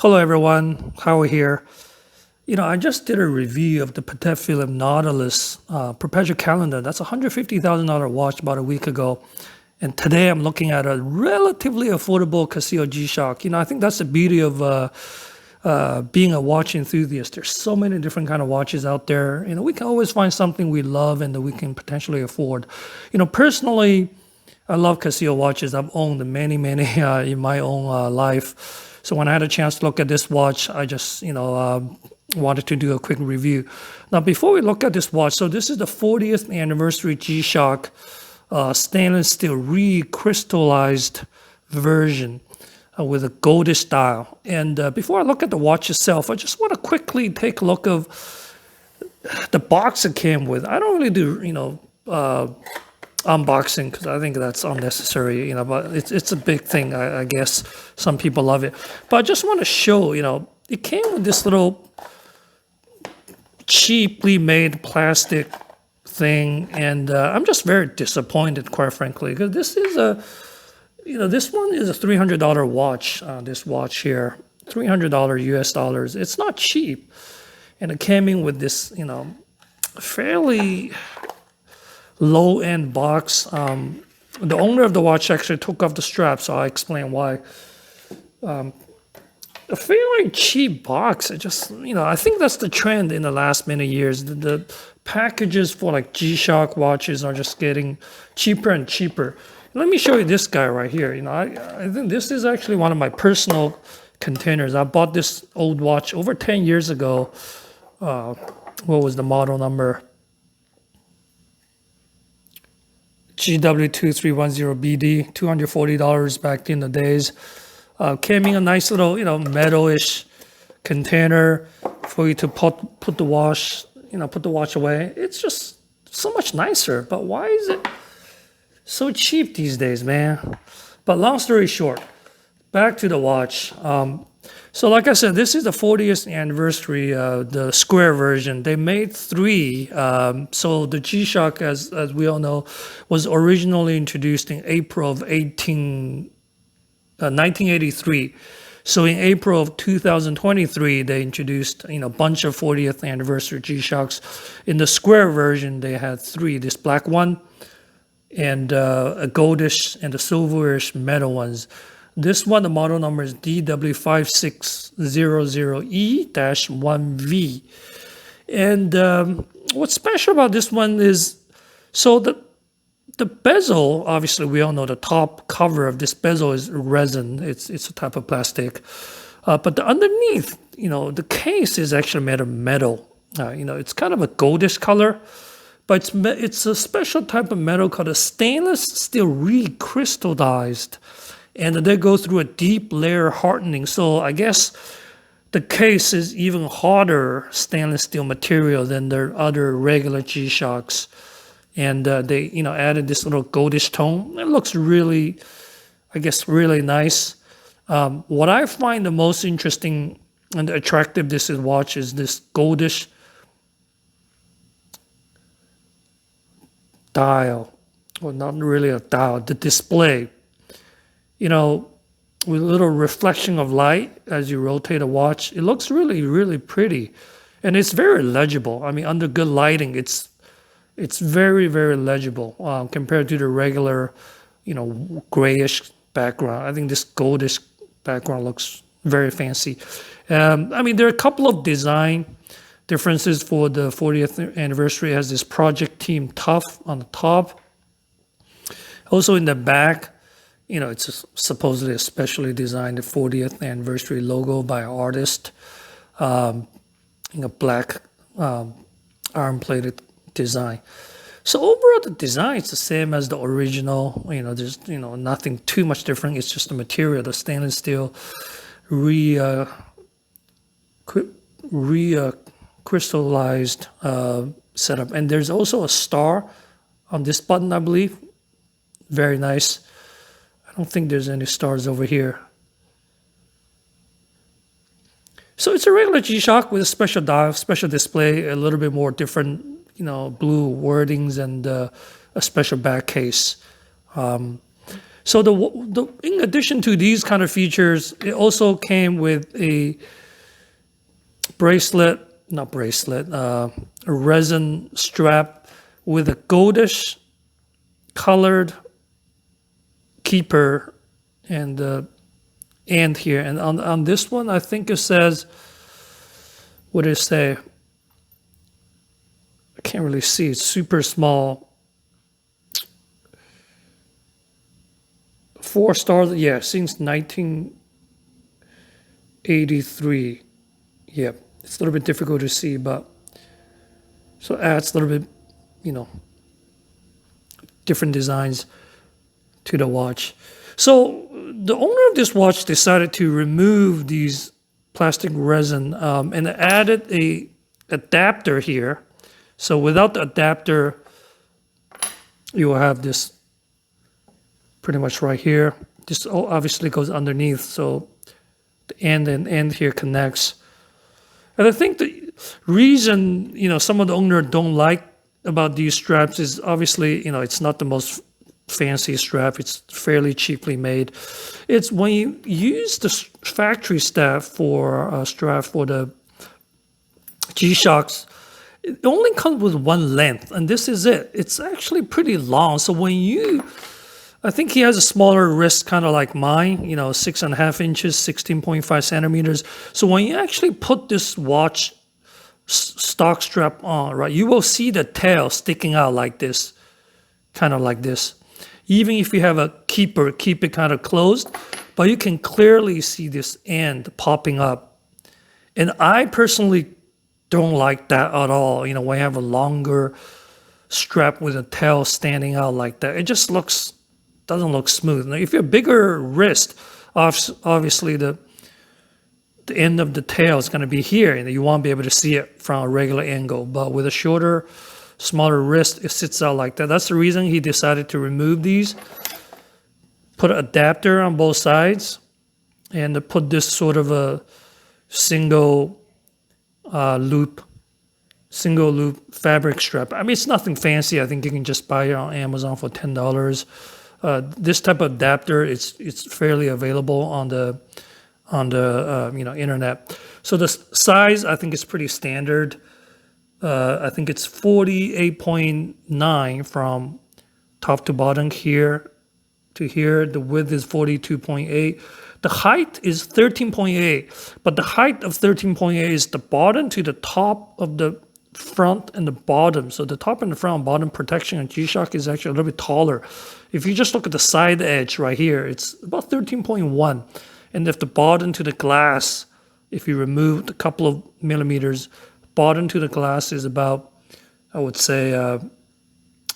Hello everyone, Howard here. I just did a review of the Patek Philippe Nautilus perpetual calendar. That's a $150,000 watch about a week ago. And today I'm looking at a relatively affordable Casio G-Shock. I think that's the beauty of being a watch enthusiast. There's so many different kind of watches out there. We can always find something we love and that we can potentially afford. Personally, I love Casio watches. I've owned many in my own life. So when I had a chance to look at this watch, I just, wanted to do a quick review. Now, before we look at this watch, so this is the 40th anniversary G-Shock stainless steel recrystallized version with a goldish dial. And before I look at the watch itself, I just want to quickly take a look of the box it came with. I don't really do, unboxing because I think that's unnecessary, but it's a big thing. I guess some people love it, but I just want to show, it came with this little cheaply made plastic thing, and I'm just very disappointed, quite frankly, because this is this one is a $300 watch. This watch here, $300 US dollars. It's not cheap, and it came in with this, fairly low-end box. The owner of the watch actually took off the strap, so I'll explain why. A fairly cheap box. It just, I think that's the trend in the last many years. The packages for like G-Shock watches are just getting cheaper and cheaper. Let me show you this guy right here. I think this is actually one of my personal containers. I bought this old watch over 10 years ago. What was the model number? DW5040PG-1, $240 back in the days. Came in a nice little, metal-ish container for you to put the watch, put the watch away. It's just so much nicer. But why is it so cheap these days, man? But long story short, back to the watch. So like I said, this is the 40th anniversary, the square version. They made three. So the G-Shock, as we all know, was originally introduced in April of 1983. So in April of 2023, they introduced a bunch of 40th anniversary G-Shocks. In the square version, they had three: this black one, and a goldish and a silverish metal ones. This one, the model number is DW5600E-1V. And what's special about this one is, so the bezel, obviously we all know the top cover of this bezel is resin. It's a type of plastic. But the underneath, the case is actually made of metal. It's kind of a goldish color, but it's a special type of metal called a stainless steel recrystallized. And they go through a deep layer hardening. So I guess the case is even harder stainless steel material than their other regular G-Shocks. And they, added this little goldish tone. It looks really, I guess, really nice. What I find the most interesting and attractive this watch is this goldish dial. Well, not really a dial, the display. With a little reflection of light as you rotate a watch. It looks really, really pretty. And it's very legible. I mean, under good lighting, it's very, very legible compared to the regular, grayish background. I think this goldish background looks very fancy. There are a couple of design differences for the 40th anniversary. It has this Project Team Tough on the top. Also in the back, it's supposedly a specially designed 40th anniversary logo by an artist. Black arm-plated design. So overall, the design is the same as the original. There's nothing too much different. It's just the material, the stainless steel crystallized setup. And there's also a star on this button, I believe. Very nice. I don't think there's any stars over here. So it's a regular G-Shock with a special dial, special display, a little bit more different, blue wordings, and a special back case. So in addition to these kind of features, it also came with a not bracelet, a resin strap with a goldish colored keeper and the end here. And on this one, I think it says, what did it say? I can't really see. It's super small. 4 stars, yeah, since 1983. Yeah, it's a little bit difficult to see, but so it adds a little bit, different designs to the watch. So the owner of this watch decided to remove these plastic resin and added a adapter here. So without the adapter, you will have this pretty much right here. This obviously goes underneath, so the end and end here connects. And I think the reason some of the owners don't like about these straps is obviously it's not the most fancy strap. It's fairly cheaply made. It's when you use the factory strap for the G-Shocks, it only comes with one length, and this is it. It's actually pretty long. So I think he has a smaller wrist, kind of like mine, 6.5 inches, 16.5 centimeters. So when you actually put this watch stock strap on, right, you will see the tail sticking out like this, kind of like this. Even if you have a keeper, keep it kind of closed, but you can clearly see this end popping up. And I personally don't like that at all. When you have a longer strap with a tail standing out like that, it just doesn't look smooth. Now, if you have a bigger wrist, obviously the end of the tail is going to be here, and you won't be able to see it from a regular angle. But with a shorter, smaller wrist, it sits out like that. That's the reason he decided to remove these, put an adapter on both sides, and to put this sort of a single loop fabric strap. I mean, it's nothing fancy. I think you can just buy it on Amazon for $10. This type of adapter, it's fairly available on the internet. So the size, I think, is pretty standard. I think it's 48.9 from top to bottom here to here. The width is 42.8. The height is 13.8, but the height of 13.8 is the bottom to the top of the front and the bottom. So the top and the front and bottom protection on G-Shock is actually a little bit taller. If you just look at the side edge right here, it's about 13.1. And if the bottom to the glass, if you remove a couple of millimeters, bottom to the glass is about, I would say,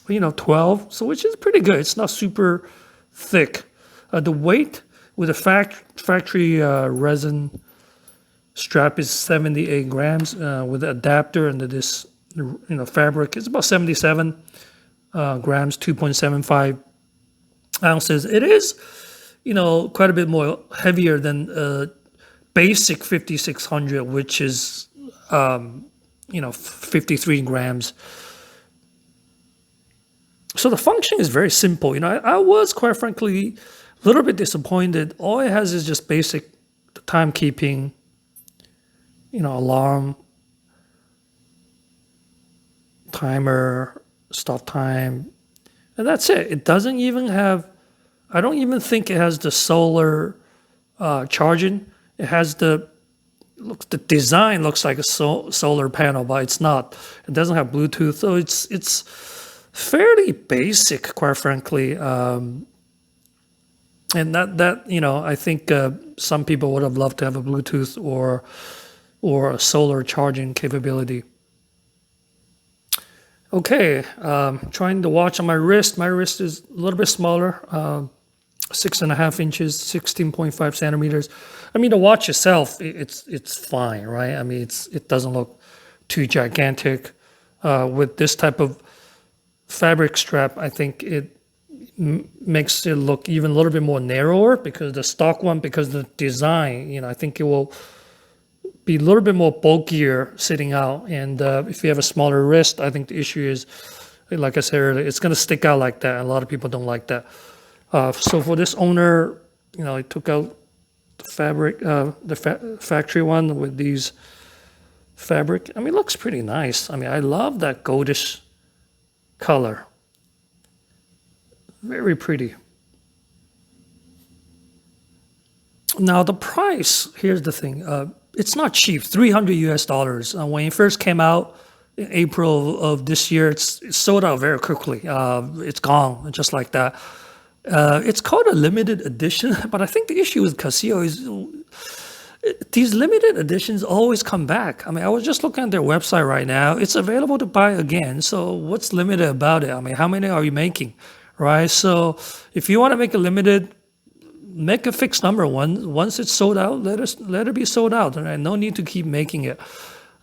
12. So which is pretty good. It's not super thick. The weight with a factory resin strap is 78 grams. With the adapter and this fabric, it's about 77 grams, 2.75 ounces. It is quite a bit more heavier than basic 5600, which is 53 grams. So the function is very simple. I was quite frankly a little bit disappointed. All it has is just basic timekeeping, alarm, timer, stop time, and that's it. It doesn't even have, I don't even think it has the solar charging. It has the design looks like a solar panel, but it's not. It doesn't have Bluetooth, so it's fairly basic, quite frankly. And that I think some people would have loved to have a Bluetooth or a solar charging capability. Okay, trying to watch on my wrist. My wrist is a little bit smaller, 6.5 inches, 16.5 centimeters. I mean, the watch itself, it's fine, right? I mean, it doesn't look too gigantic. With this type of fabric strap, I think it makes it look even a little bit more narrower, because the stock one, because the design, I think it will be a little bit more bulkier sitting out. And if you have a smaller wrist, I think the issue is, like I said earlier, it's going to stick out like that. A lot of people don't like that. So for this owner, I took out the fabric, factory one with these fabric. I mean, it looks pretty nice. I mean, I love that goldish color. Very pretty. Now the price, here's the thing. It's not cheap, 300 US dollars. When it first came out in April of this year, it's sold out very quickly. It's gone just like that. It's called a limited edition, but I think the issue with Casio is these limited editions always come back. I mean, I was just looking at their website right now. It's available to buy again. So what's limited about it? I mean, how many are you making, right? So if you want to make a limited, make a fixed number. Once it's sold out, let it be sold out. Right? No need to keep making it.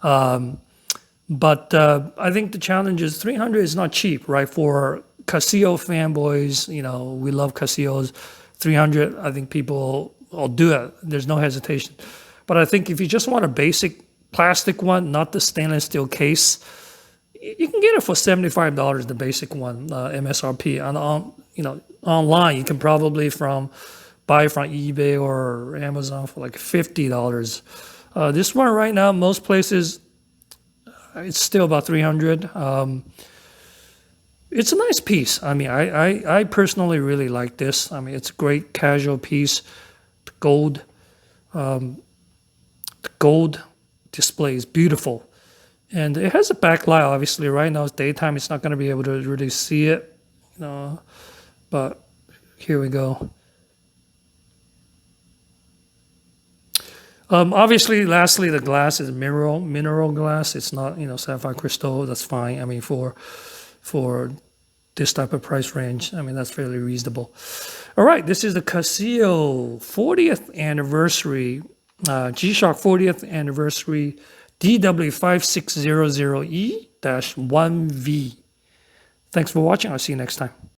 But I think the challenge is 300 is not cheap, right? For Casio fanboys, we love Casios. 300, I think people will do it. There's no hesitation. But I think if you just want a basic plastic one, not the stainless steel case, you can get it for $75, the basic one, MSRP. Online, you can probably buy from eBay or Amazon for like $50. This one right now, most places, it's still about 300. It's a nice piece. I mean, I personally really like this. I mean, it's a great casual piece. The gold display is beautiful. And it has a backlight, obviously. Right now it's daytime. It's not going to be able to really see it. But here we go. Obviously, lastly, the glass is mineral glass. It's not, sapphire crystal. That's fine. I mean, for this type of price range, I mean, that's fairly reasonable. All right, this is the Casio 40th anniversary, G-Shock 40th anniversary DW5040E-1V. Thanks for watching. I'll see you next time.